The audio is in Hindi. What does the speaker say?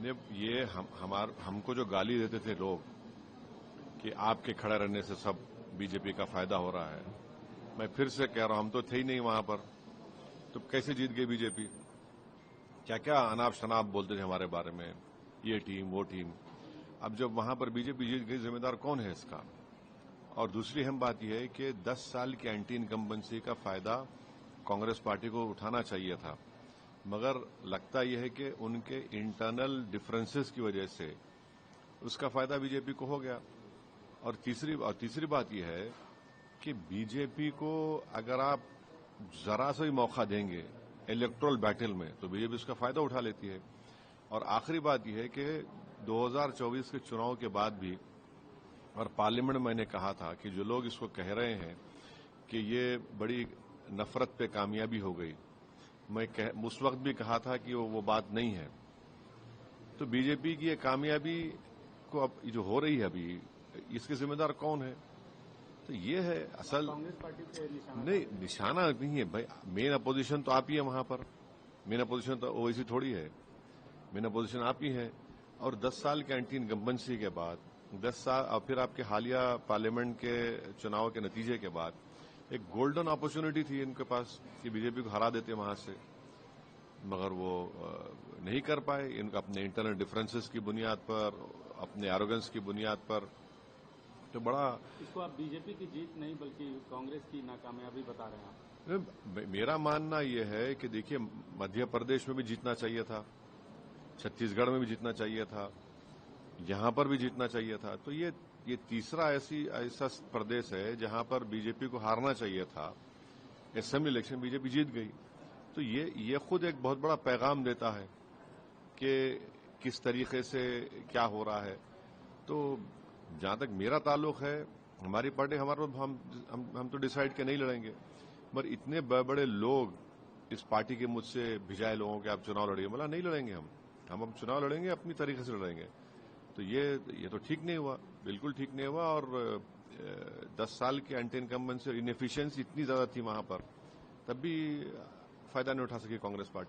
ने ये हमको जो गाली देते थे लोग कि आपके खड़े रहने से सब बीजेपी का फायदा हो रहा है, मैं फिर से कह रहा हूं, हम तो थे ही नहीं वहां पर, तो कैसे जीत गई बीजेपी? क्या क्या अनाप शनाप बोलते थे हमारे बारे में, ये टीम वो टीम। अब जब वहां पर बीजेपी जीत गई, जिम्मेदार कौन है इसका? और दूसरी अहम बात यह है कि 10 साल की एंटी इनकम्बेंसी का फायदा कांग्रेस पार्टी को उठाना चाहिए था, मगर लगता यह है कि उनके इंटरनल डिफरेंसेस की वजह से उसका फायदा बीजेपी को हो गया। और तीसरी बात यह है कि बीजेपी को अगर आप जरा सा भी मौका देंगे इलेक्टोरल बैटल में, तो बीजेपी उसका फायदा उठा लेती है। और आखिरी बात यह है कि 2024 के चुनाव के बाद भी, और पार्लियामेंट में मैंने कहा था कि जो लोग इसको कह रहे हैं कि ये बड़ी नफरत पे कामयाबी हो गई, मैं उस वक्त भी कहा था कि वो बात नहीं है। तो बीजेपी की ये कामयाबी को अब जो हो रही है अभी, इसके जिम्मेदार कौन है? तो ये है असल। कांग्रेस पार्टी पे निशाना नहीं, निशाना नहीं है भाई। मेन अपोजिशन तो आप ही है वहां पर। मेन अपोजिशन तो ओवैसी थोड़ी है। मेन अपोजिशन आप ही है। और 10 साल के एंटी इनकम्बेंसी के बाद, 10 साल और फिर आपके हालिया पार्लियामेंट के चुनाव के नतीजे के बाद एक गोल्डन अपॉर्चुनिटी थी इनके पास कि बीजेपी को हरा देते वहां से, मगर वो नहीं कर पाए। इनका अपने इंटरनल डिफरेंसेस की बुनियाद पर, अपने एरोगेंस की बुनियाद पर, तो बड़ा। इसको आप बीजेपी की जीत नहीं बल्कि कांग्रेस की नाकामयाबी बता रहे हैं आप? मेरा मानना यह है कि देखिए, मध्य प्रदेश में भी जीतना चाहिए था, छत्तीसगढ़ में भी जीतना चाहिए था, यहां पर भी जीतना चाहिए था। तो ये तीसरा ऐसा प्रदेश है जहां पर बीजेपी को हारना चाहिए था। असेंबली इलेक्शन बीजेपी जीत गई, तो ये खुद एक बहुत बड़ा पैगाम देता है कि किस तरीके से क्या हो रहा है। तो जहां तक मेरा ताल्लुक है, हमारी पार्टी हम तो डिसाइड के नहीं लड़ेंगे, मगर इतने बड़े लोग इस पार्टी के मुझसे भिजाए लोगों के आप चुनाव लड़िए, बोला नहीं लड़ेंगे हम अब चुनाव लड़ेंगे, अपनी तरीके से लड़ेंगे। तो ये तो ठीक नहीं हुआ, बिल्कुल ठीक नहीं हुआ। और 10 साल की एंटी इनकम्बेंसी और इनएफिशिएंसी इतनी ज्यादा थी वहां पर, तब भी फायदा नहीं उठा सकी कांग्रेस पार्टी।